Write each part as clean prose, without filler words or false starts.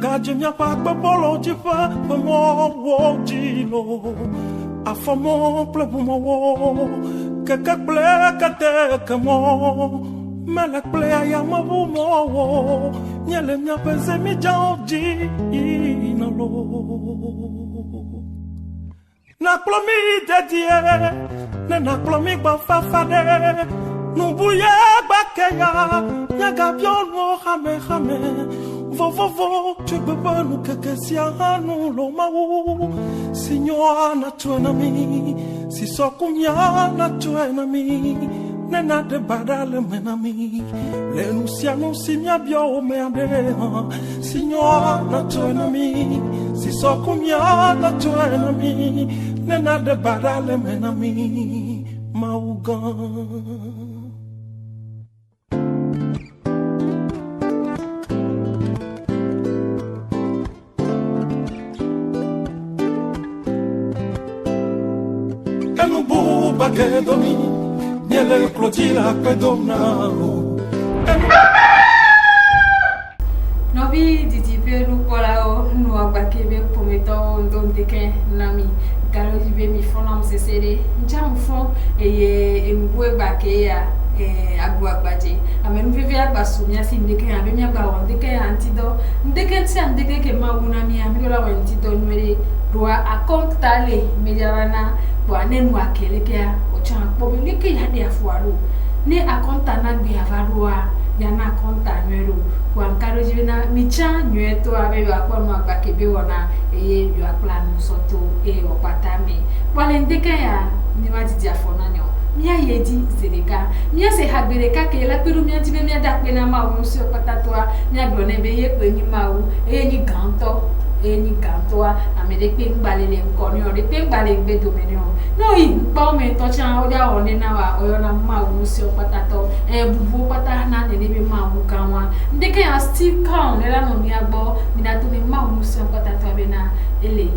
gaje mia pa bolo di fa mo wo di lo afamo ple mo wo que ple que te que mo me la ple ya mo wo nyele mia pese mi jaudi na lo na plomi dedie na plomi ba fa fa de no buye ba ke ya ga bion mo khame Vovovo, tu peux pas nous cacasia nous l'omau. Signor na tuenami, si so kumya na tuenami, nena de badale menami. Le nusiano si mia bio merde. Signor na tuenami, si so kumya na tuenami, nena de badale menami. Maugan. Che domi, niele clodila che domnao. Nobi didi peru polao no agbakebe pometo ndondeke nami galo jibe mi fona msesere njam fon eye emgwe gbake ya agbo agbaje amenu vivi agbasu mi asi ndeke abe mi agba won ndeke antido ndeke ti andeke ke mawuna mi amidola won antido nwere roa akontale mediana kwa nenu akelekea ochan pobilike ya de afuaro ne akonta na gbe avaroa ya na akonta nwero kwa nkaro jibina micha nyeto abe akwa no agbakebe wona eye yo aplan soto opatame wale ndeke ya ni matiti afona nyo mia yedi zereka mia se habereka ke la peru mia tibe mia dakpe na ma won so patatoa mia glone be ye pe ni mawu ni ganto eni gantoa amede pe ngbalele nkoni ori pe ngbale gbe domenio no yi pa me to chan o ja oni na wa oyo na ma wu si opatato bubu pata na ne be ma wu kanwa ndeke ya still count ela no mi agbo mi na to mi ma wu si opatato be na ele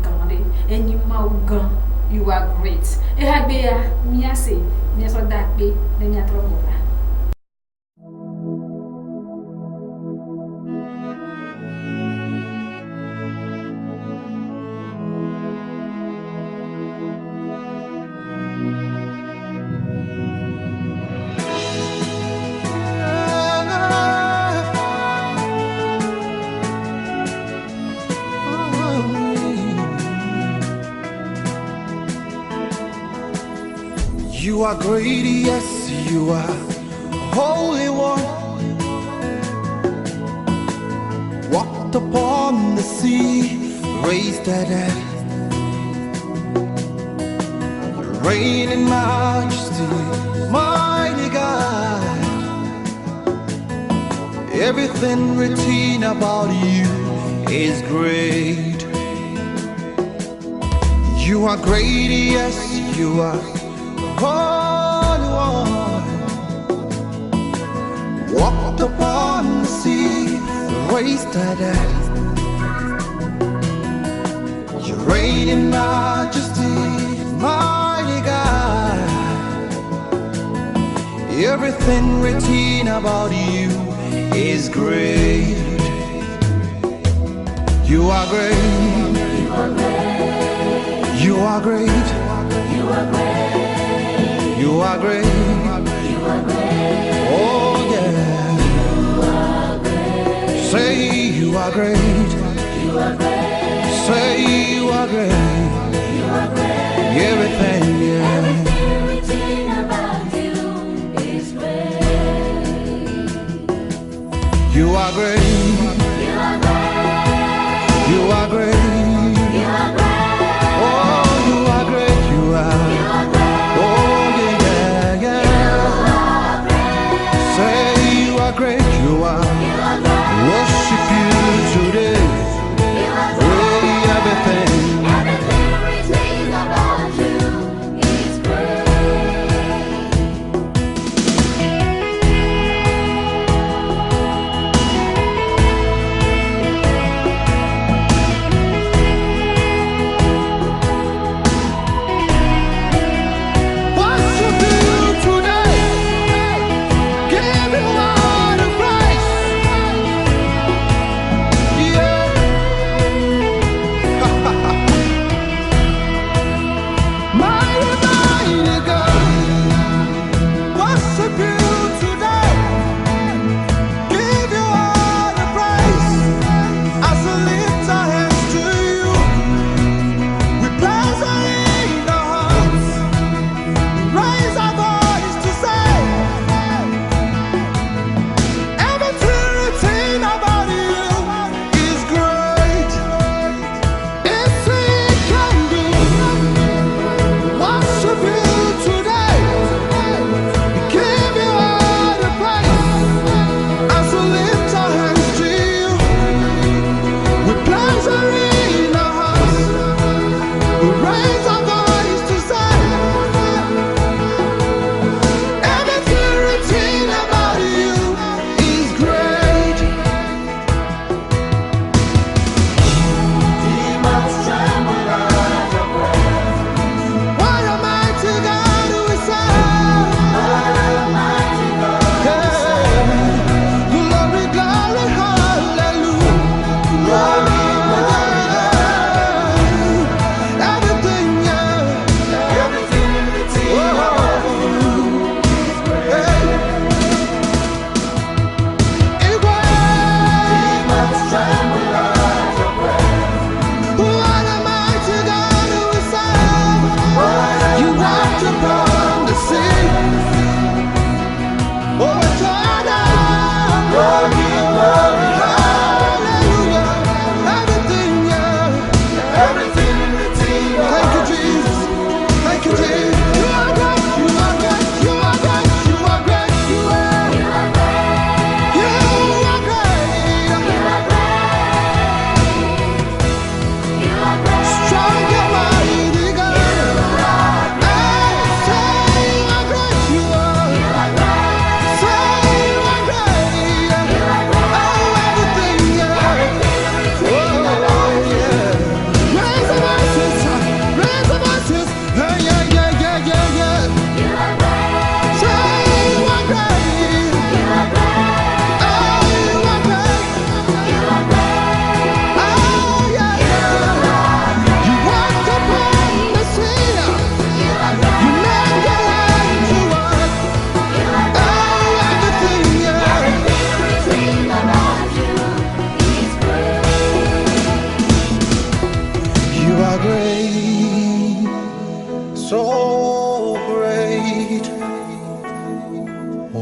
gande eni ma wu gan you are great e ha gbe ya mi ase mi so da pe ne mi atrobo. You are great, yes, you are Holy One. Walked upon the sea, raised the dead. You reign in majesty, mighty God. Everything written about you is great. You are great, yes, you are Holy One. Walked upon the sea, raised the dead. You reign in majesty, mighty God. Everything written about you is great. You are great. You are great. You are great. You are great. You are great. Oh yeah. You are great. Say you are great. You are great. Say you are great. You are great. Everything, yeah. Everything about you is great. You are great. You are great. You are great. You are great. Oh, you are great. You are. You are great. Great you are, worship you today. Everything about you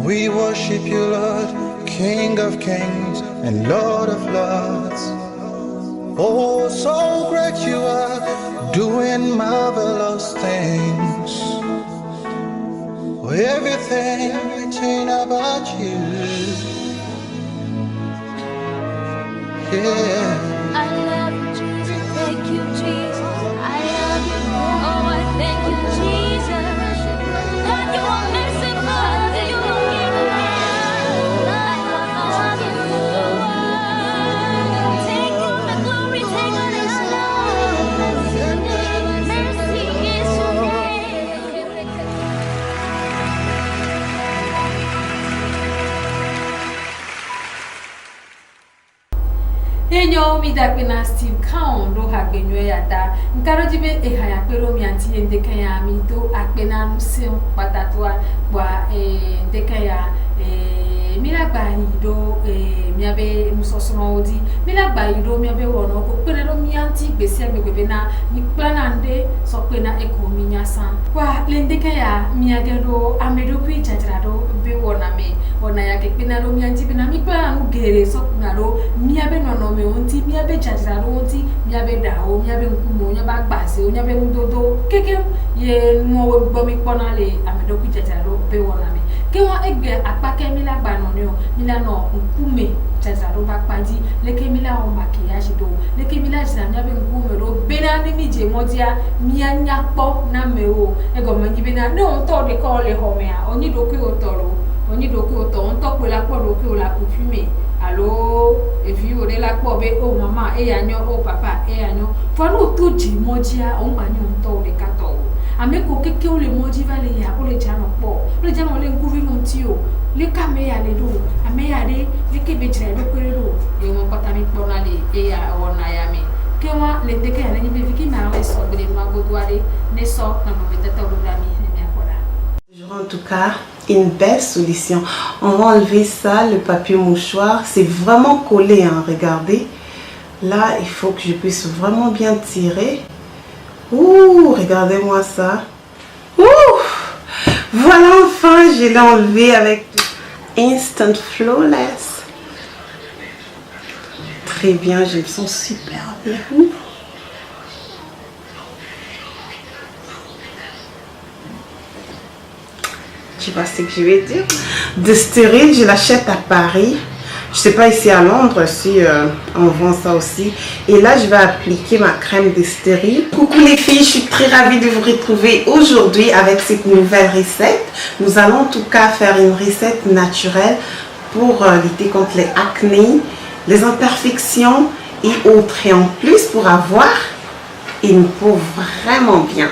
We worship you, Lord, King of kings and Lord of lords. Oh, so great you are, doing marvelous things. Everything about you. Yeah. I love you, Jesus. Thank you, Jesus. I love you. Oh, I thank you, Jesus. God, you are merciful. You are kind. I love you. Take all the glory, take all the honor. Mercy is your name. Enyo mi dakbena Steve Crown do hagbenyo yata nkaro jibe ehaya pero mi anti ndekaya mi do akbena nusion patatwa kwa ndekaya milagba ido miabe musosoro odi milagba ido miabe wono ko pere lo mi anti gbese agbegbe na mi planande so pe na eko mi nyasan kwa lendekaya miagero amedo ku ijajarado be wona me wona ya ke pena lo mi anti bena mi plan ugere so kunaro miabe nono me onti miabe jajarado onti miabe dawo miabe nkumo nyaba gbase onyabe ndodo keke ye no gbo mi ponale amedo ku ijajarado be wona me ke won egbe apake milagba nonio milano nkume jazaro bakpaji leke mila o maquillage do leke mila janya be nkume ro bena ni mije modia mianya po na mewo ego manji bena no onto de ko le homea oni doku otoro oni doku oto onto pe la po doku la perfume allo e fi o de la po be o mama e yanyo o papa e yanyo fo no to ji modia o manyo onto de kato ameko keke o le moji vale ya o le jano po o le jano le nguri nontio le kameya le do ameya de le kebejira be kwero e won pata mi pona le e ya wona ya mi ke wa le de ke ya ni be viki ma le so be ma godware ne so na mo betata o la mi ne mi akoda. En tout cas, une belle solution. On va enlever ça, le papier mouchoir. C'est vraiment collé, hein, regardez. Là, il faut que je puisse vraiment bien tirer. Ouh, regardez-moi ça. Ouh, voilà, enfin, je l'ai enlevé avec Instant Flawless. Très bien, je le sens super bien. Je sais pas ce que je vais dire. De stérile, je l'achète à Paris. Je sais pas ici à Londres si on vend ça aussi. Et là, je vais appliquer ma crème de stérile. Coucou les filles, je suis très ravie de vous retrouver aujourd'hui avec cette nouvelle recette. Nous allons en tout cas faire une recette naturelle pour lutter contre les acné, les imperfections et autres. Et en plus, pour avoir une peau vraiment bien.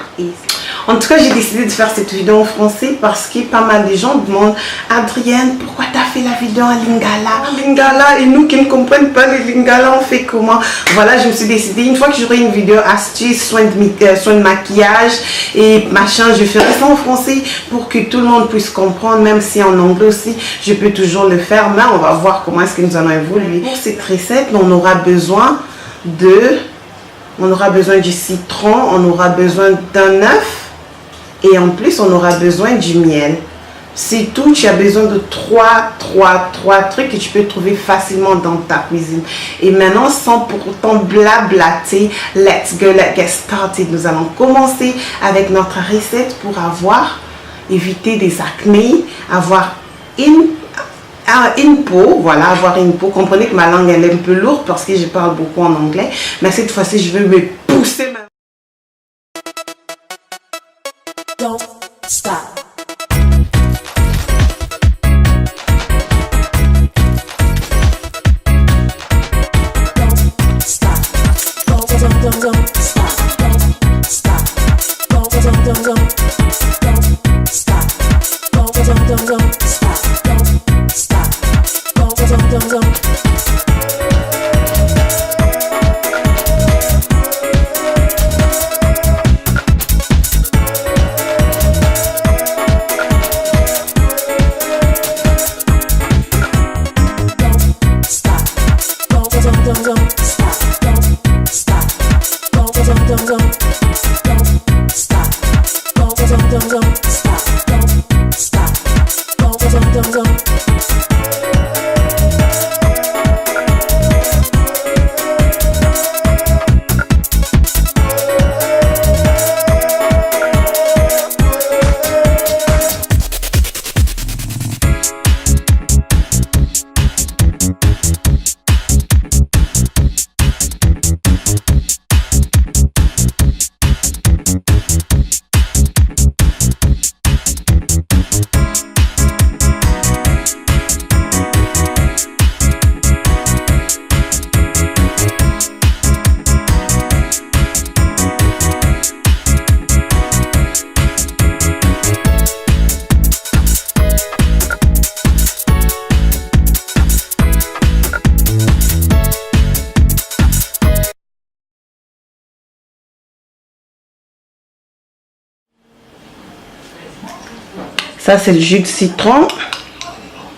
En tout cas, j'ai décidé de faire cette vidéo en français parce que pas mal de gens demandent Adrienne, pourquoi tu as fait la vidéo en lingala? Lingala, et nous qui ne comprennent pas le lingala, on fait comment? Voilà, je me suis décidée, une fois que j'aurai une vidéo astuce, soin de maquillage et machin, je ferai ça en français pour que tout le monde puisse comprendre, même si en anglais aussi, je peux toujours le faire. Mais on va voir comment est-ce que nous allons évoluer. Pour cette recette, on aura besoin du citron, on aura besoin d'un œuf. Et en plus, on aura besoin du miel. C'est tout, tu as besoin de trois trucs que tu peux trouver facilement dans ta cuisine. Et maintenant, sans pour autant blablater, let's go, let's get started. Nous allons commencer avec notre recette pour éviter des acné, avoir une peau, voilà, avoir une peau. Comprenez que ma langue, elle est un peu lourde parce que je parle beaucoup en anglais. Mais cette fois-ci, je vais me pousser ma... Don't stop. Don't stop. Don't stop. Don't stop. Don't stop. Don't stop. Don't stop. Don't stop. Ça, c'est le jus de citron.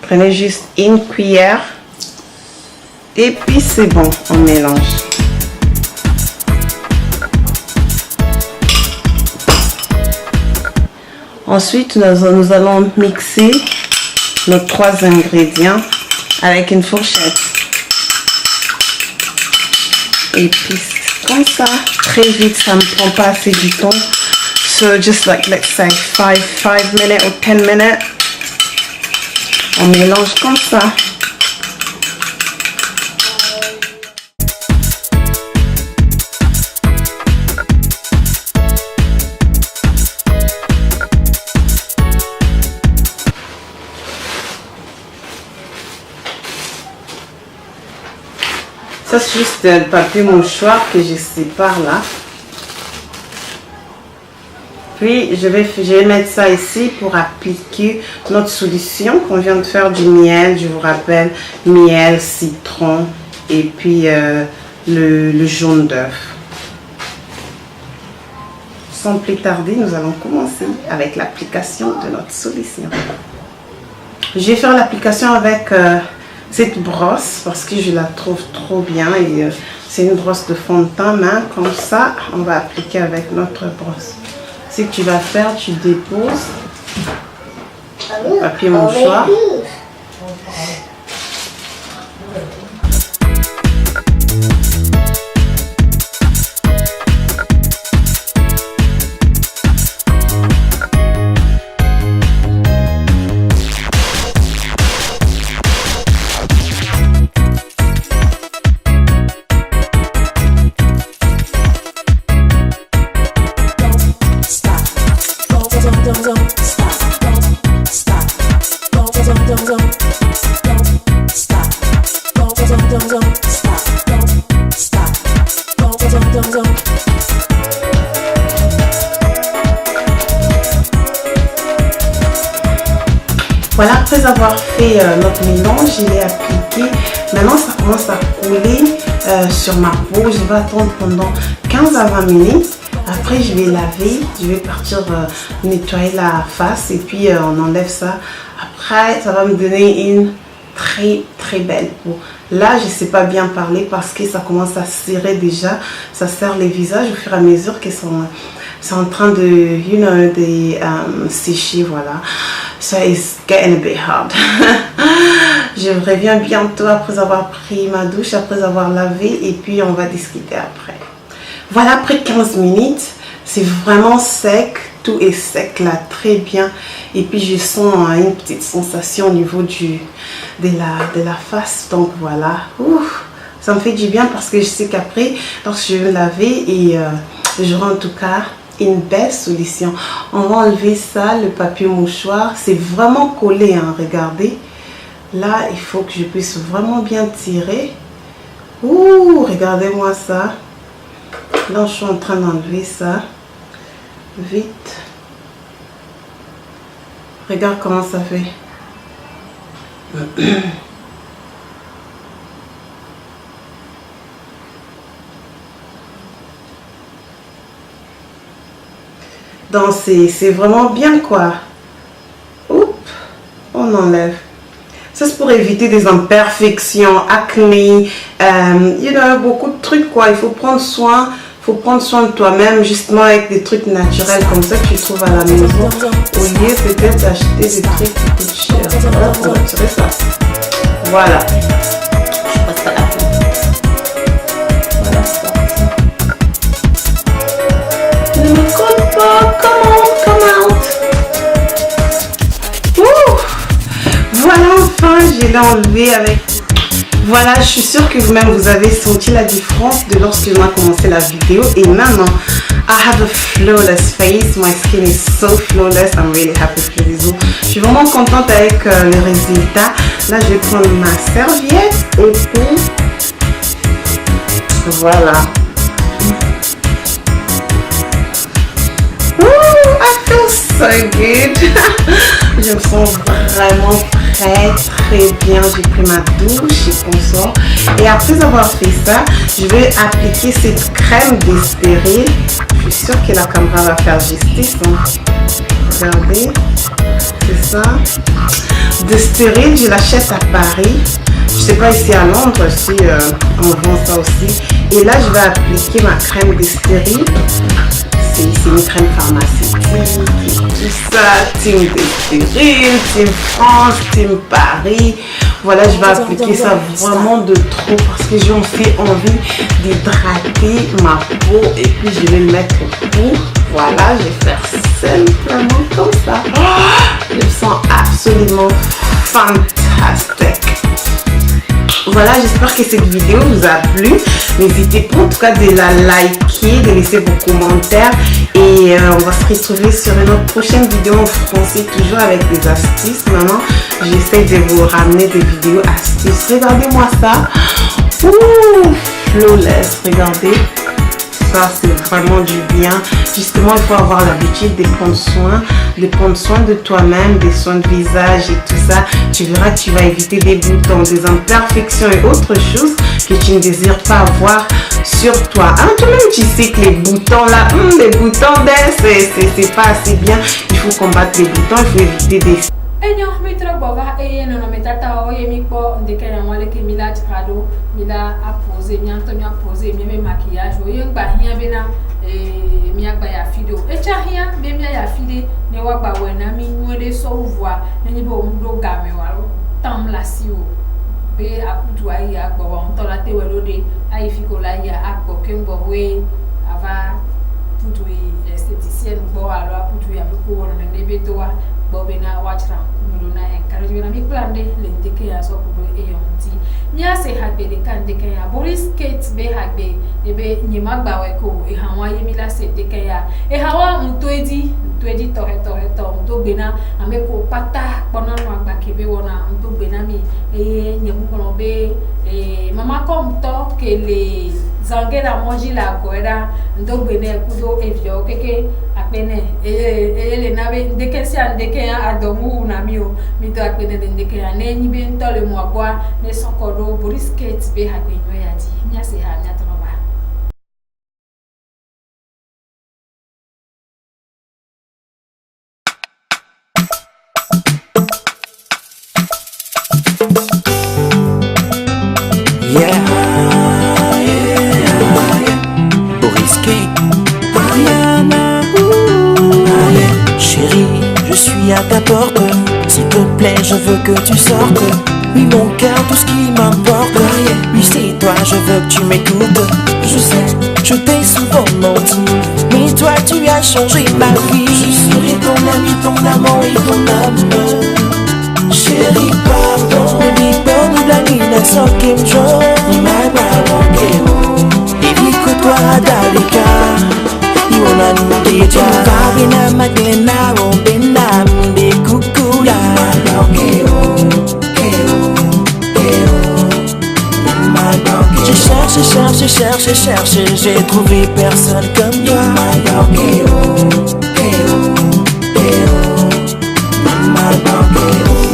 Prenez juste une cuillère. Et puis, c'est bon, on mélange. Ensuite, nous allons mixer nos 3 ingrédients avec une fourchette. Et puis, comme ça, très vite, ça ne me prend pas assez du temps. So just like, let's say 5 minutes or 10 minutes. On mélange comme ça. Ça, c'est juste le papier mouchoir que je sépare là. Puis, je vais mettre ça ici pour appliquer notre solution qu'on vient de faire du miel. Je vous rappelle, miel, citron et puis le jaune d'œuf. Sans plus tarder, nous allons commencer avec l'application de notre solution. Je vais faire l'application avec cette brosse parce que je la trouve trop bien et c'est une brosse de fond de teint main. Comme ça, on va appliquer avec notre brosse. Ce que tu vas faire, tu déposes le papier mouchoir. Voilà, après avoir fait notre mélange, je l'ai appliqué. Maintenant, ça commence à couler sur ma peau. Je vais attendre pendant 15 à 20 minutes. Après, je vais laver. Je vais partir nettoyer la face et puis on enlève ça. Après, ça va me donner une très belle peau. Là, je ne sais pas bien parler parce que ça commence à serrer déjà. Ça serre les visages au fur et à mesure qu'ils sont en train de, sécher, voilà. So it's getting a bit hard. Je reviens bientôt après avoir pris ma douche, après avoir lavé et puis on va discuter après. Voilà, après 15 minutes, c'est vraiment sec. Tout est sec là, très bien. Et puis je sens une petite sensation au niveau de la face. Donc voilà, ça me fait du bien parce que je sais qu'après, lorsque je vais laver et j'aurai en tout cas une belle solution. On va enlever ça, le papier mouchoir. C'est vraiment collé, hein, regardez. Là, il faut que je puisse vraiment bien tirer. Regardez-moi ça. Là, je suis en train d'enlever ça. Vite. Regarde comment ça fait. Donc c'est vraiment bien quoi. Oups, on enlève. Ça c'est pour éviter des imperfections, acné, beaucoup de trucs quoi. Il faut prendre soin faut prendre soin de toi-même justement avec des trucs naturels comme ça que tu trouves à la maison au lieu peut-être d'acheter des trucs qui coûtent cher. Voilà, pour retirer ça. Voilà. Je passe à la fin. Voilà ça. Ne me colle pas. Come out. Ouh. Voilà, enfin, je l'ai enlevé avec... Voilà, je suis sûre que vous-même vous avez senti la différence de lorsque on a commencé la vidéo et maintenant, I have a flawless face, my skin is so flawless, I'm really happy for this. Je suis vraiment contente avec le résultat. Là, je vais prendre ma serviette et puis voilà. Ooh, I feel so good. Je me sens vraiment très bien. J'ai pris ma douche et consort. Et après avoir fait ça, je vais appliquer cette crème d'Estéril. Je suis sûre que la caméra va faire justice. Hein. Regardez, c'est ça. D'Estéril, je l'achète à Paris. Je sais pas ici à Londres si on vend ça aussi. Et là, je vais appliquer ma crème d'Estéril. C'est une crème pharmaceutique, tout ça, team d'Estéril, team France, team Paris. Voilà, je vais appliquer ça vraiment de trop parce que j'ai aussi envie d'hydrater ma peau et puis je vais le mettre pour. Voilà, je vais faire simplement comme ça. Je me sens absolument fantastique. Voilà, j'espère que cette vidéo vous a plu. N'hésitez pas en tout cas de la liker, de laisser vos commentaires. Et on va se retrouver sur une autre prochaine vidéo en français, toujours avec des astuces. Maintenant, j'essaie de vous ramener des vidéos astuces. Regardez-moi ça. Ouh, flawless, regardez. Ça, c'est vraiment du bien. Justement, il faut avoir l'habitude de prendre soin de toi-même, des soins de visage et tout ça. Tu verras, tu vas éviter des boutons, des imperfections et autres choses que tu ne désires pas avoir sur toi. Hein, toi-même, tu sais que les boutons là, les boutons c'est pas assez bien. Il faut combattre les boutons, il faut éviter des... Enyo mitra bova no metata o yemi ko ndeke ya wale ke mila trado mila apose mi anto mi apose mi me maquillage o yen gba hian be na mi agba ya fido e cha hian be mi ya fide ne wa gba we na mi nwede so voa na ni bo mdo ga me wa lo tam la si o be akutu ayi agbo wa onto la te we lode ayi fiko la ya agbo ke ngbo we ava putu esthéticienne bo alo akutu ya ko wona ne be to wa bobena wachra muluna encourage na mi plande lendeke ya so kudo eyonti nya se hagbe de kan de kan ya boris kate be hagbe ebe nyima gba we ko e hawa yemi la se de kan ya e hawa mtoedi to mto gbena ameko pata pona no agba kebe wona mto gbena mi nyemu kono be mama kom to kele zangela monji la goera mto gbena kudo evio keke apene ele nabe ndeke si andeke ya adomu na mi o mi to apene ndeke ya ne nyi be ntole mo agwa ne sokodo brisket be ha gbe nyo ya di nya se ha nya to ba. À ta porte, s'il te plaît, je veux que tu sortes. Oui, mon cœur, tout ce qui m'importe. Oui, c'est toi, je veux que tu m'écoutes. Je sais, je t'ai souvent menti, mais toi, tu as changé ma vie. Je serai ton ami, ton amant et ton âme. Chérie, pardon. Baby, bonne la nuit, la soque jour. Ni ma baronne, et puis que toi, Dalika. Iwana nudeja Kabina magena Obena mde kukula Je cherche, j'ai trouvé personne comme toi.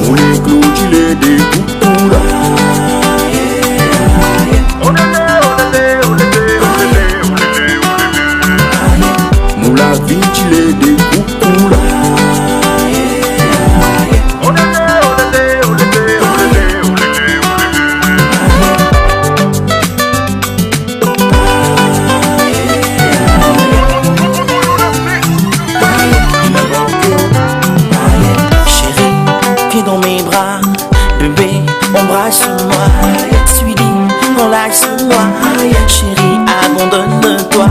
On les clous, tu les découpes. La vie, tu les découpes. Viens dans mes bras, bébé, embrasse-moi. Suis-dit, enlace-moi. Chérie, abandonne-toi.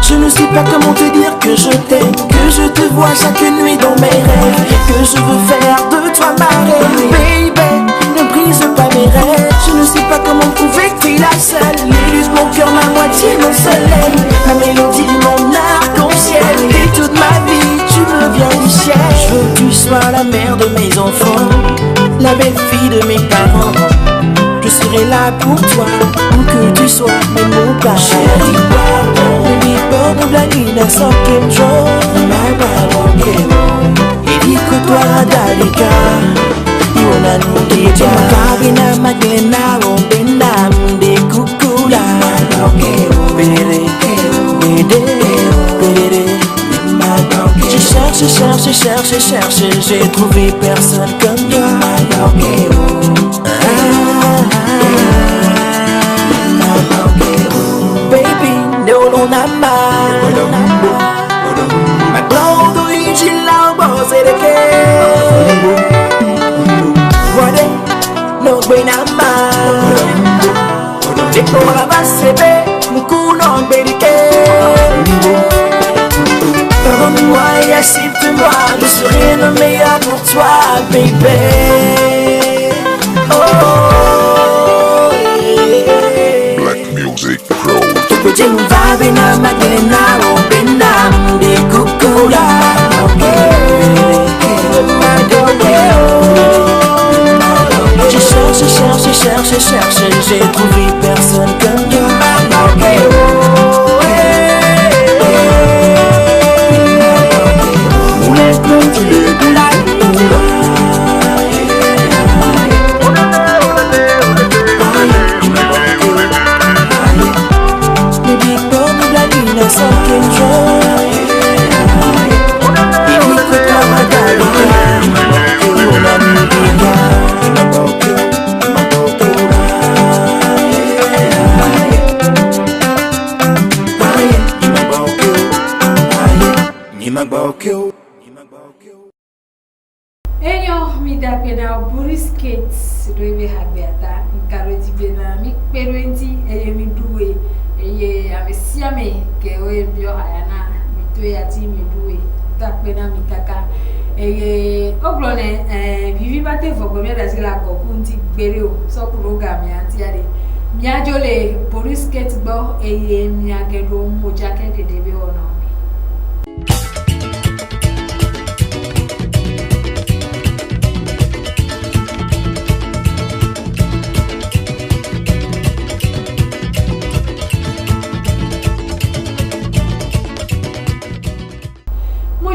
Je ne sais pas comment te dire que je t'aime, que je te vois chaque nuit dans mes rêves, que je veux faire de toi ma reine. Baby, ne brise pas mes rêves. Je ne sais pas comment prouver que t'es la seule. L'illusion, mon cœur, ma moitié, mon soleil, ma mélodie, mon arc-en-ciel. Et toute ma vie, tu me viens du ciel. Je veux que tu sois la mère de mes enfants, la belle-fille de mes parents. Je serai là pour toi, où que tu sois, même mon père. Chérie, pardon, baby, pardon, la nuit n'a sans qu'un jour. Ma balle, et dis que toi, Dalika. Yona nous dit, Kabina, Magdena, Bena, de Kukula. Béré, béré, je cherche, j'ai trouvé personne comme toi. Baby, no lonama. Ma blonde original boss et de Wade, no benama. Dès qu'on va passer, mon cou non bériqué. Pardonne-moi et accepte-moi, je serai le meilleur pour toi, baby. Oh, yeah. Black Music Pro. Kujing vibe na magena o benam de kukula. Je cherche, j'ai trouvé personne comme toi. Enyo mi da pena brisket rebe habiata nkaro di bena mi perwenti eye mi duwe eye amesiame ke oye bio hayana mi to ya ti mi duwe da pena mi kaka eye oglone vivi bate fogo mi da sila ko kunti gbere o so kuro ga mi anti ade mi ajole brisket gbo eye mi agedo mo jacket de be ona.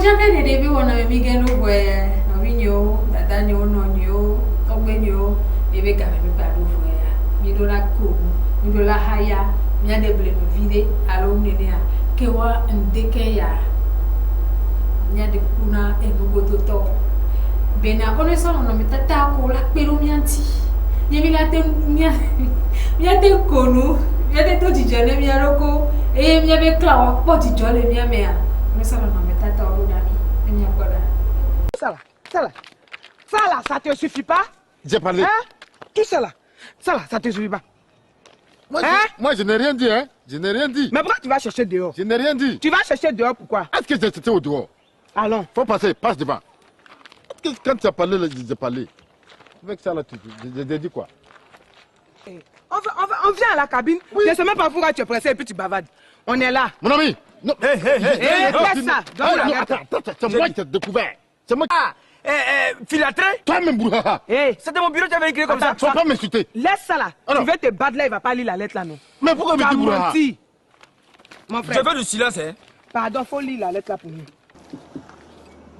Jabe de debi wona me migenu boye awinyo dadanyo nonyo ogbenyo ebe ka me pa do fo ya mi do la ko mi do la haya mi ade ble me vide alo nene ya ke wa ndeke ya mi ade kuna e go to bena kono so no mi tata ko la pelo mi anti ye mi la te mi ade konu mi ade to jijole mi aroko e mi ebe klawa po jijole mi amea mi so no tata o dami mi akoda. Ça là, ça te suffit pas? J'ai parlé. Hein? Tout ça là, ça te suffit pas? Moi, je n'ai rien dit, hein. Je n'ai rien dit. Mais pourquoi tu vas chercher dehors? Je n'ai rien dit. Tu vas chercher dehors pourquoi? Est-ce que j'étais au dehors? Allons. Faut passer, passe devant. Quand tu as parlé, j'ai parlé. Avec ça là, j'ai dit quoi? On vient à la cabine. Oui. Je ne sais même pas pourquoi tu es pressé et puis tu bavardes. On est là. Mon ami! Non. Laisse ça. Attends, c'est moi qui t'ai découvert. C'est moi qui... Filatré? Toi-même, Brouhaha. C'était mon bureau, tu avais écrit comme ça. Faut pas m'insulter. Laisse ça là. Tu veux te battre là, il va pas lire la lettre là, non? Mais pourquoi me dis Brouhaha? menti. Mon frère. Je veux du silence, hein. Pardon, faut lire la lettre là pour nous.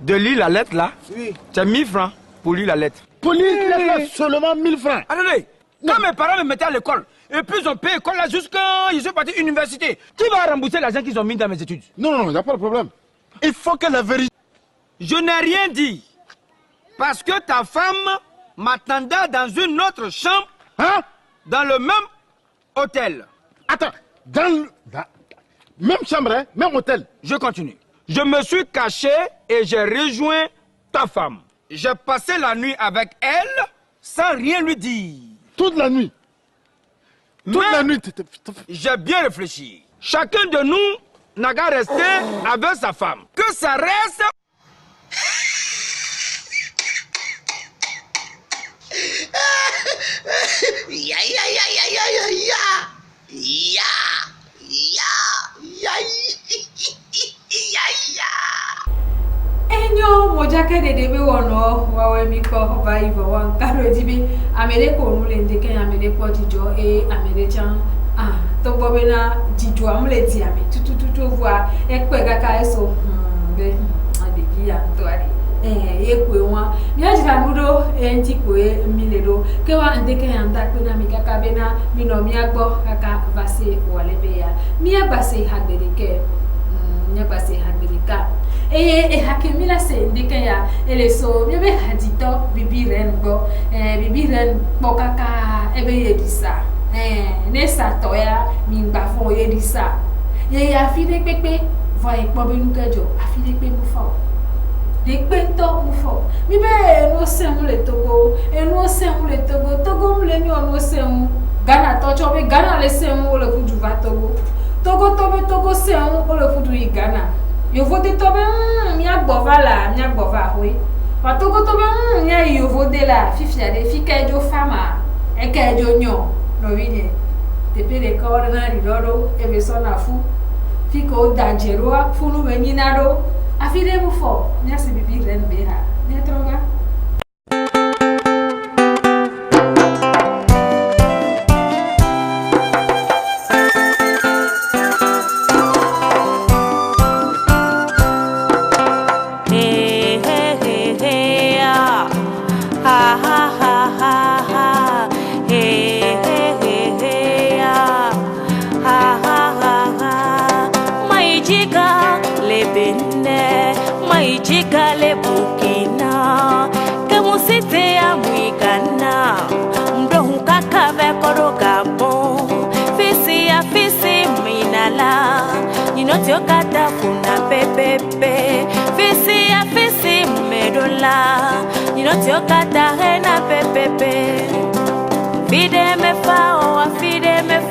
De lire la lettre là? Oui. Tu as 1000 francs pour lire la lettre. Pour lire la lettre, seulement 1000 francs. Attendez, quand mes parents me mettaient à l'école, et puis ils ont payé l'école là jusqu'à ils sont partis à l'université, qui va rembourser l'argent qu'ils ont mis dans mes études? Non, il n'y a pas de problème. Il faut que la vérité... Je n'ai rien dit. Parce que ta femme m'attendait dans une autre chambre, hein? Dans le même hôtel. Attends, dans même chambre, hein? Même hôtel. Je continue. Je me suis caché et j'ai rejoint ta femme. J'ai passé la nuit avec elle sans rien lui dire. Toute la nuit. Toute la nuit. J'ai bien réfléchi. Chacun de nous n'a qu'à rester avec sa femme. Que ça reste. Ya ya ya ya ya ya ya ya ya ya. Enyo mojake de debe wono wawe miko ba ibo wan karo dibi amele ko nule ndeke amele ko jijo e amele chan to bobe na jijo amule ti ame tututu voa ekpe kaka eso be adegi ya to ari ekwe won mi ajira nudo enti ko e miledo ke wa ndeke ya nda pe na mi kaka be na mi no mi agbo kaka vase wole be ya mi agbase hagbedeke nyabase hagbedeka hakimila se ndike ya eleso miebe hadito bibiren bo bibiren kaka ebe yedisa ne sato ya mingba fo yedisa ye ya fide pepe vo ipo benu kejo afide pe mu fo de pe to mu fo mi be no se mu le togo togo mu le ni ono se mu Ghana to chobe Ghana le se mu le fudu va togo se mu le fudu i Ghana. Yo vote tobe mi agbova la mi agbova we patogo tobe mi yo vote la fifia de fika ejo fama e ka ejo nyo no vine te pele ka na ridoro e be so na fu fiko dangerous fu nu we nyinado afide mu fo nya se bibi ren be ha ne troga Maijigale Bukina Kemusite ya Mwigana Mdohu kakave korogamo Fisi minala Ninotio katafuna pepepe Fisi medola Ninotio katahena pepepe Fide me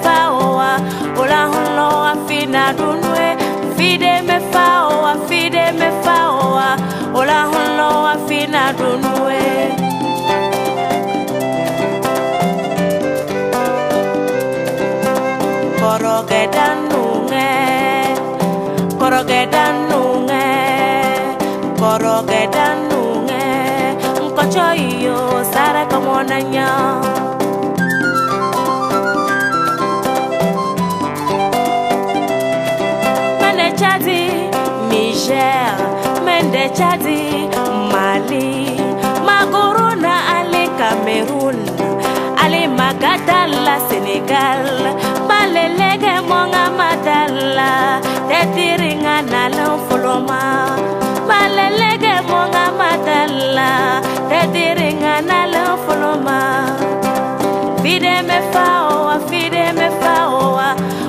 faoa Ola hulo afina dunwe Fide me faoa Ola hulo afina dunwe Korogedanunge Mkocho iyo sara kamonanya Mende chadi Niger Mende chadi Mali Maguru na Ali Cameroon Ali Magadala Senegal Malelege monga madala Tetiringa na lomfoloma Malelege monga madala Tetiringa na lomfoloma Fide me faoa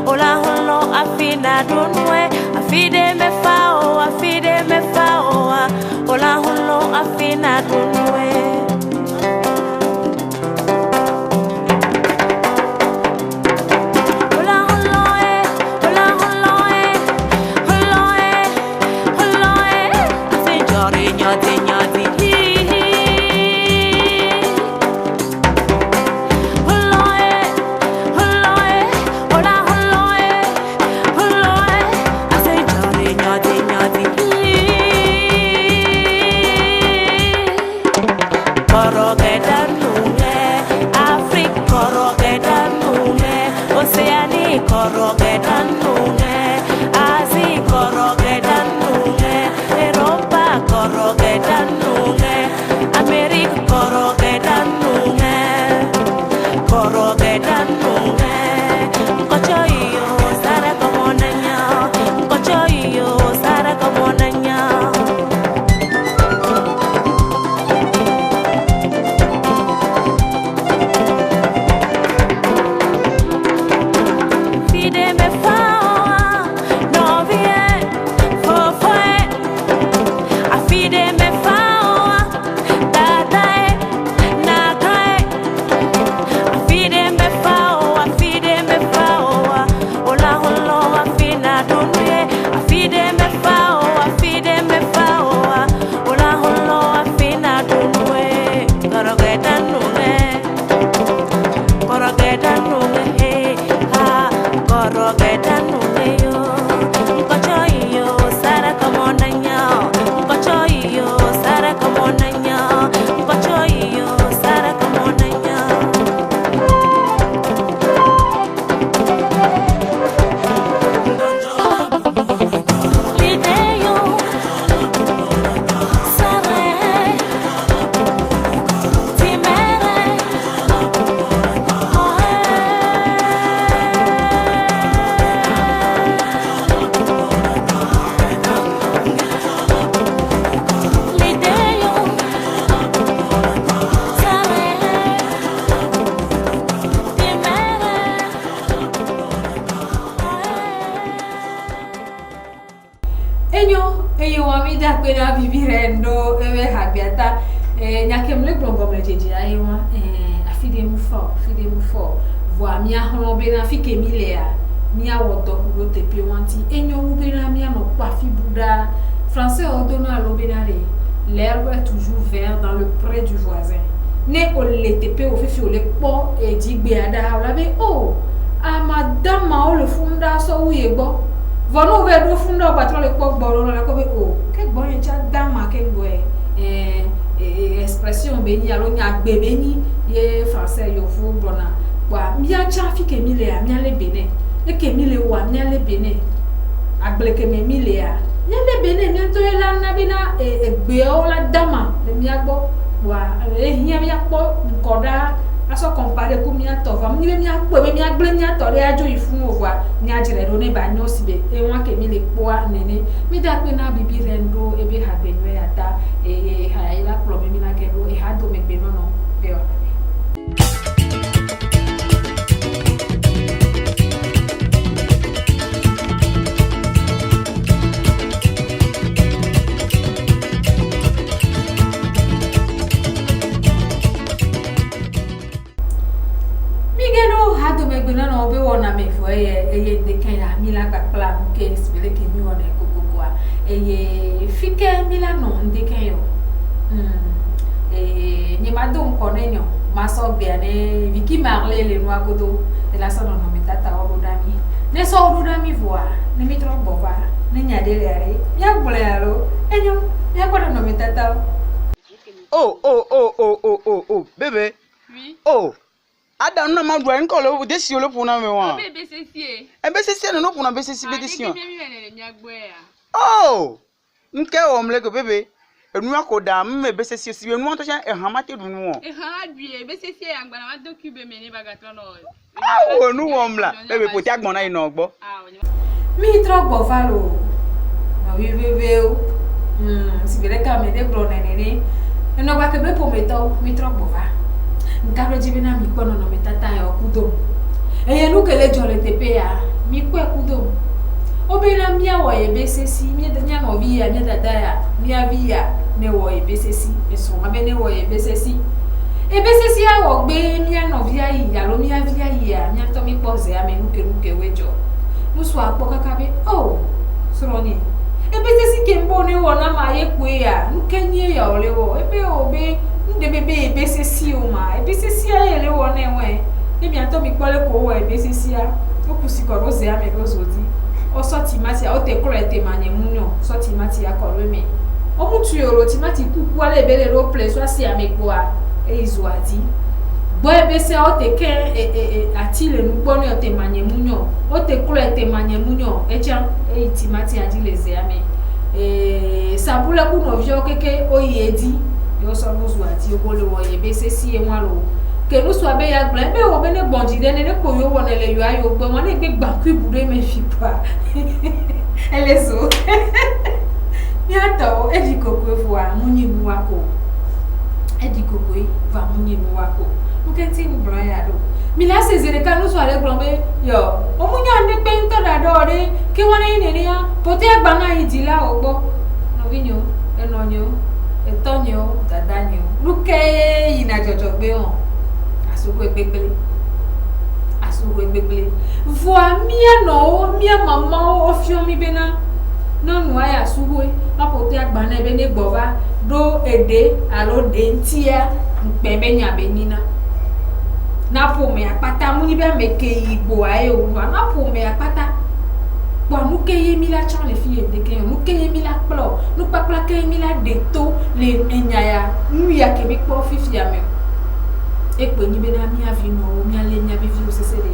Ola holo afina dunwe Fide me faoa Ola holo afina dunwe Fide rendo ebe habiata nyakemle gbongo mejeje ayewa afide mu fo voa mia hon be na fike milea mia wodo kulo tepe wanti enyo mu be na mia no pafi buda français ordonna l'obénare l'herbe est toujours vert dans le pré du voisin ne o le tepe o fifi o le po e digbe ada o labe o a madame o le funda so wi egbo vono ve do funda o patron le po gboro la ko be o ke gbo yen cha dama ke gbo expression beni alo nya gbe beni ye français yo fu bona wa mia cha fi ke mile a mia le bene e ke mile wa mia le bene agble me mile a mia le bene mia to la na bina gbe o la dama le mia gbo wa hia mia po koda aso compare ku mia to va mi mia gbo me mia gble mia to re ajo ifun o wa ni ajire do ne ba nyo sibe e wa ke mile po a nene mi da pe na bibi rendo e be ha benwe ata ha ila problem mi na ke ro e ha do me be no be wa no be wona me fo eye de kan ya mila ka plan ke spele ke mi wona kokokwa eye fike mila no de kan yo ni madum konenyo maso be ane viki marle le no akodo de la sono no metata o dami ne so o dami voa ne mi tro bova ne nya de le ya gbole alo enyo ya kwa no metata oh bébé oui oh Ada no ma dwa nko lo de si lo puna me wa. Bebe sesie. Ebe sesie no puna be sesi be de si. Oh! Nke o mle ko bebe. Enu akoda me be sesie si enu to sha e hamate du nu. E ha dwie be sesie agbara ma doku be me ni bagatro no. Ah o nu wo mla. Bebe poti agbon na ina ogbo. Mi trogbo falo. Ma wi bebe o. Si bele ka me de bro nene. Eno ba ke be po meto mi trogbo fa. Nkaro jibina mi kono no metata ya okudo eye nukele jole tepe ya mi ku ekudo obira mia wo ebesesi mi de nya no vi ya nya dada ya mi avia ne wo ebesesi eso ma be ne wo ebesesi ya wo gbe mi no vi ayi ya lo mi avia yi ya nya to mi pose ya me nuke wejo musu apo kakabe oh soroni ebesesi ke mbo ne wo na ma ye ku ya nuke nye ya ole wo ebe obe de bébé ebesesi o ma ebesesi ayele wona enwe e mi ato mi pole ko wo ebesesi a o kusi ko rose a me rozodi o so timati o te kore te manye munyo so timati a ko me o mutu yoro timati kuku ale bele ro place wa si amegbo a izuati bo ebese o te ke atile nugbo ni o te manye munyo o te kore te manye munyo eja timati adile ze ame sabula ku no vio keke o yedi yo so no zuati o bole wo ye be se si e won lo ke no so abe ya gble be o be ne gbonji de ne ko yo won le yo ayo gbe won le gbe gba ku ibudo me fi pa elezo mi ato e di koko e fo a munyi mu ako e di koko e va munyi mu ako nke ti mu bro ya do mi la se zere ka no so ale gbo be yo o munya ne pe nto da do re ke won ni ni ya pote agba na idila ogbo no vinyo enonyo etonyo dadanyo luke ina jojo gbe on asugo egbegble voa mia no mia mama o fio mi bena no nu aya asugo papote agba na ebe ne gbova do ede alo de ntia npebe nya benina na po me apata mu ni be meke igbo ayo na po me apata Bon, nous qui mis la chambre les filles de qui nous qui mis la plo nous pas plaquer mis la deto les enyaya nous ya Québec pour fifi ya même et que ni bena mi avino mi ale nya bi fi osesere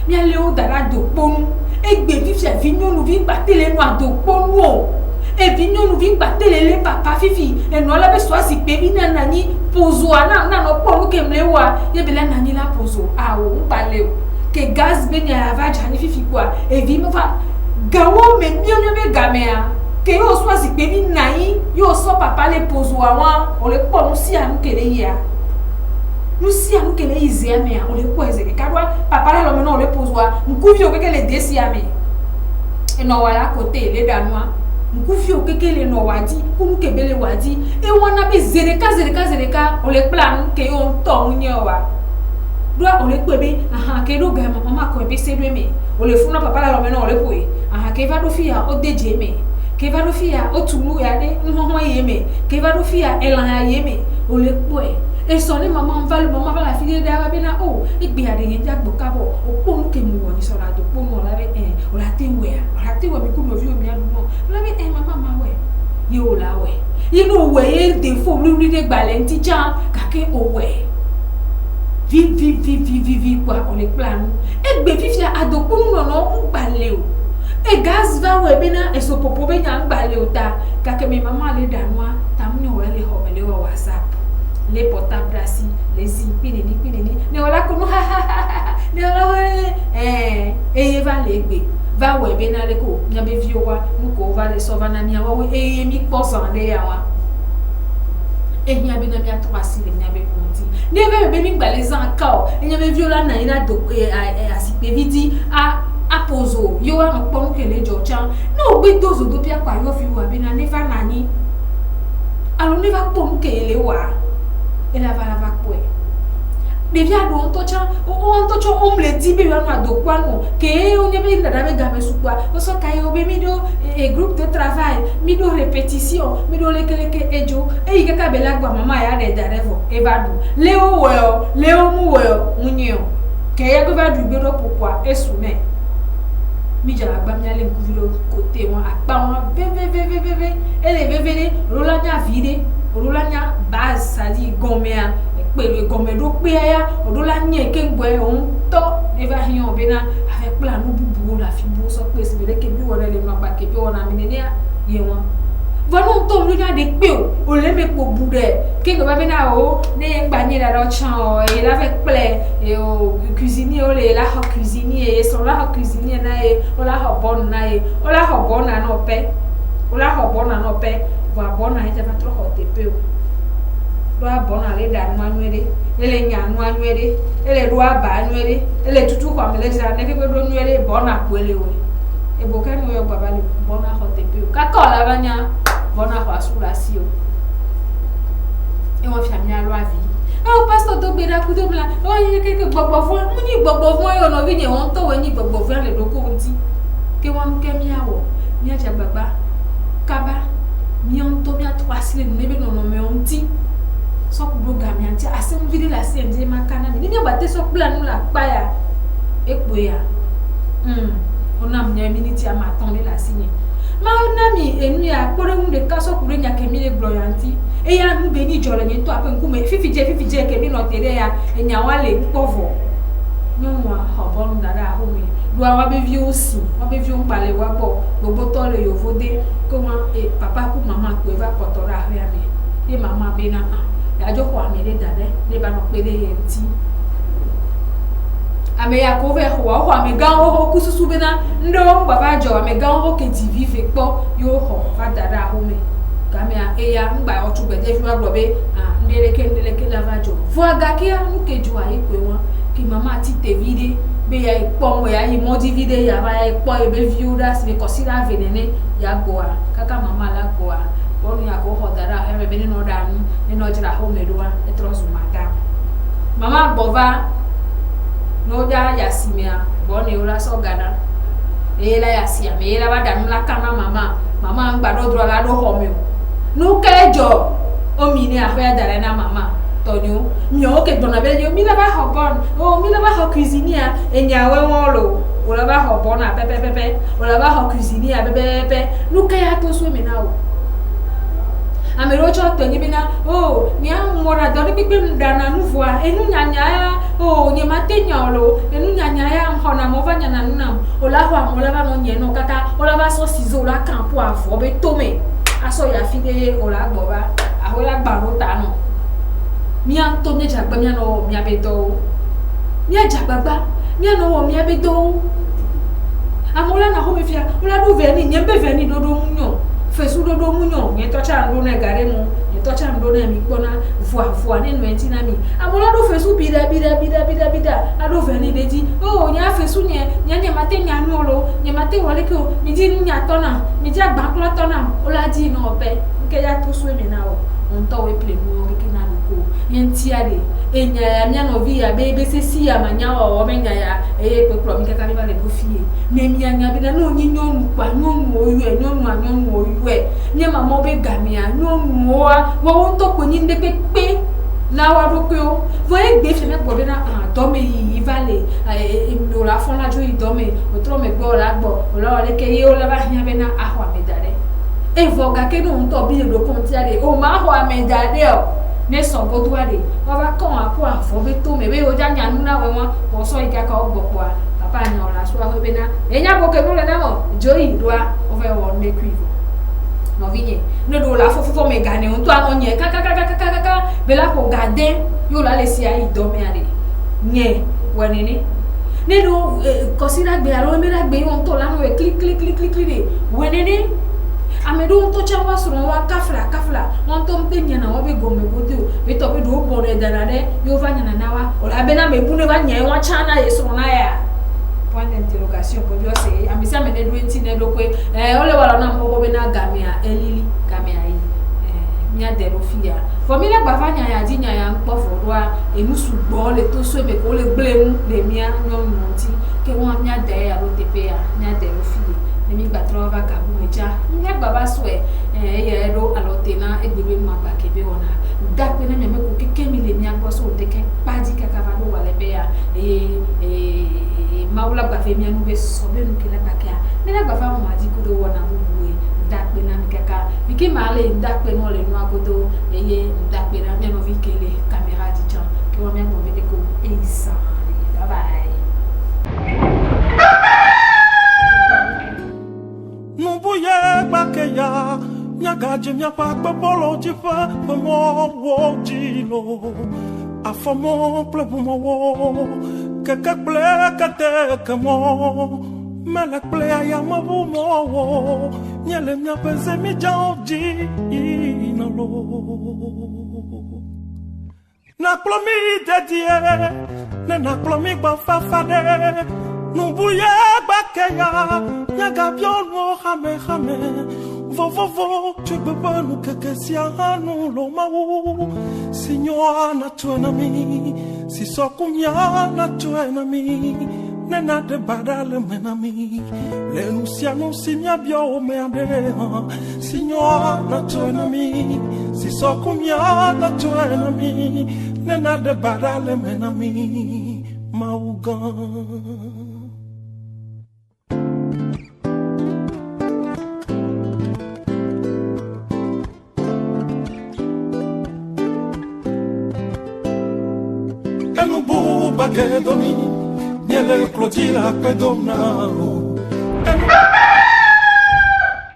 mi ale o dara do ponu e gbe fifi ya vino nous vin batele no do ponu o e vino nous vin batele le papa fifi e no la be so si pe bi na nani pozo ana na no ponu ke mlewa ye be la nani la pozo a o mpale o ke gaz benya ava jani fifi kwa e vi fa gawo me mio be gamea ke yo so si pe bi nai yo so papa le pozo awon o le po nu si anu kele ya nu si anu kele ize ame o le po eze ke kadwa papa le lo me no le pozo a nku vi o ke le desi ame e no wala kote le danwa Mkufi okekele no wadi, kunu kebele wadi. E wana be zereka, ole plan ke yon tong nyewa. Dua ole kwebe, ke do ga mama ko be sedwe me. Ole funa papa la lo me no ole poe. Ke va do fia o deje me. Ke va do fia o tunu ya de, nho yeme. Ke va do fia elan ya yeme. Ole poe. E soni mama va la fille de abena o e bi ade nja gbokabo o ponu ke mu woni so la do ponu la be o la te we mi ku no vi o mi adu mo la be mama ma we ye o la we ye no we e de fo mi de gbalenti jan ka ke o we vi kwa on le plan e gbe fifia ado ponu no ngbale o e gas va we bena e so popo be nya ngbale o ta ka ke mi mama le danwa tam ni o le ho le o WhatsApp les portables assis, les pineni, ne wala kono ne wala e va legbe va we be na le ko nya be viowa nuko va le sova na nya wa e mi poso ande ya wa e nya be na mi atwasi le nya be ponti ne be mi gbale zan ka o nya be viola na ina do asipe vidi a pozo yo wa no pon ke le jocha no gbe dozo do pia kwa yo fi wa be na ne va nani alo ne va pon ke le wa et la va quoi devia do ontocha o mle di be wana do kwa no ke o nyebe ndada be game su kwa o so kai o be mi do groupe de travail mi do répétition mi do lekeleke ejo e ike ka be la gba mama ya de darevo e va do leo mu unyo ke ya go va du be do pourquoi esume mi jala gba mi ale nkuviro côté won apa won ve ele vevere rola nya vide olulanya base sadi gomea pere gomedo pe ya odulanya ke ngwe on to eva hian obena avec plan no bubu la fibo so pe se bele ke bi wona le no ba ke bi wona minene ye won vonu to lunya de pe o le me po bude ke ngo ba bena o ne ngba ni la ro chan o e la avec ple e o cuisinier o le la ho cuisinier e so la ho cuisinier na e o la ho bon na e o la ho bon na no pe o la ho bon na no pe va bona ita va tro hote peu do bona le da nwanwere ele nya nwanwere ele do aba nwanwere ele tutu kwa mele jira ne ke do nwanwere bona kwele we e boka no yo baba le bona hote peu ka kola banya bona kwa sura sio e won fi ami alo avi o pastor do gbe da ku do bla o ye ke gbogbo fun mu ni gbogbo fun yo no vi ni won to we ni gbogbo fun le do ko nti ke won ke mi awo ni aja gbagba kaba mi on to mi atwasi le nebe no me onti so ku do ga mi anti asem vidi la CND makana ni ba te so plan la pa ya epo ya ona mi minute ama ton le la signe ma ona mi enu ya pore mu de ka so ku nya ke mi le gloyanti e ya mu be ni jole ni to apen ku me fifije ke mi no tere ya enya wale povo no wa hobon dada ho mi do awa be vi aussi wa be vi on pale wa gbogbo to le yo vode comment et papa ku mama ku eva kotora ho ya me e mama be na ya jo ko amele dade le ba no pele yenti ame ya ko ve ho ame gan ho kususu be na ndo baba jo ame gan ho ke tv fe po yo ho fa dada ho me kame ya e ya ngba o tu gbede fi wa gbo be ndele ke lava jo vo aga ki anu ke jo ayi pe won ki mama ti te vide be ya ipo mo ya mo divide ya ba ya ipo e be viewers be consider venene ya goa kaka mama la goa bonu ya go hodara e be ni no dan ni no jira ho medoa e trosu maka mama bova no ja ya simia bonu ora so gada e la ya sia me la ba dan la kana mama ngbado dro la do ho me no kejo o mi ni aho ya dara na mama Tonyo, mi o ke dona be yo mi la ba hobon o mi la ba ho cuisinier enya we won lo o la ba hobon na pepe o la ba ho cuisinier pepe nu ka ya to so me na o amero cho to ni bina o ni am mo na do ni bi ndana nu voa enu nyanya ya o ni mate nyolo enu nyanya ya ho na mo va nyana nu na o la ho am o la ba no nye no kaka o la ba so sizo la kan po afo be tome aso ya fide o la gbo ba a o la gba ro ta no mi anto mi jagba mi no mi abedo mi ajagbagba mi no wo mi abedo amola na ho me fia ola do veni nyembe veni dodo munyo fesu dodo munyo mi to cha ndo na gare mu mi touch am do na mi gbona voa ne no enti na mi amola do fesu bida ado veni deji oh nya fesu nya mate nya nolo nya mate wole ko mi di nya tona mi ja bankla tona ola di no be nke ya to so mi na o on to we play mo ke na ko yenti ade enya ya no vi ya be se si ya manya o be nya ya pe pro mi ka ba le bo fie me mi anya bi na no nyi nyonu kwa nyonu oyu nye mama be gamia nyonu wo to ko nyi nde pepe na wa do ko vo e gbe fe me po be na do me yi vale mi o la fon la jo yi do me o tro me gbo la gbo o la le ke ye o la ba nya be na ahwa me dare e vo ga ke no to bi le do ponti ade o ma ahwa me dare o ne so go do ade wa ba kon apo afo be to me be o ja nya nu na we won o so ika ka o gbo po papa nya o la so a be na enya bo ke no le na mo jo yi do a o fe wo ne kwivo no vinye no do la fofo me gane on to anonye kaka bela ko gade yo la le si ai do me ade nye wenene ne do consider gbe aro me la gbe on to la no click de wenene amedo on to chawa so wa kafla on to mpenya na wa be go me bodo be to be do bo re dana de yo va nyana na wa o la be na me bu ne ba nya wa chana yeso na ya point d'interrogation pour dire c'est amisa me ne do enti ne do kwe ole wala na mo be na gamia elili gamia yi mia de rofia for mi la bavanya ya dinya ya npo fodwa emusu gbo le to so be ko le gblemu le mia nyon monti ke won mia de ya lo tepe ya mia de rofia ne mi gbatro va ka bu meja mia baba so ye do alotena egbebe ma ba kebe wona dakpe na me ko keke mi le mia gbo so de ke padi ka ka va do wale be ya maula ba fe mi anu be so be nu kila bakia me na ba fa mo adi ko do wona bubuwe dakpe na mi kaka biki male dakpe no le no agodo dakpe na me no vi kele camera di chan ko me mo be ko isa bye bye no boye bakeya nyaga je mia pa gbolo ji fa mo wo ji lo afomo ple mo wo keke ple kate kemo melek ple ayama bu mo wo nyele mia pese mi jaoji na lo na plomi dedie na plomi gba fafade no buye bakeya nyaga bion mo khame vo tu bebe nu keke sia nu lo mau signora na tuena mi si so kumya na tuena mi nena de badale menami le nu si mia bio me ande signora na tuena mi si so kumya na tuena mi nena de badale menami maugan. Bagedoni, niele clotila pedonao.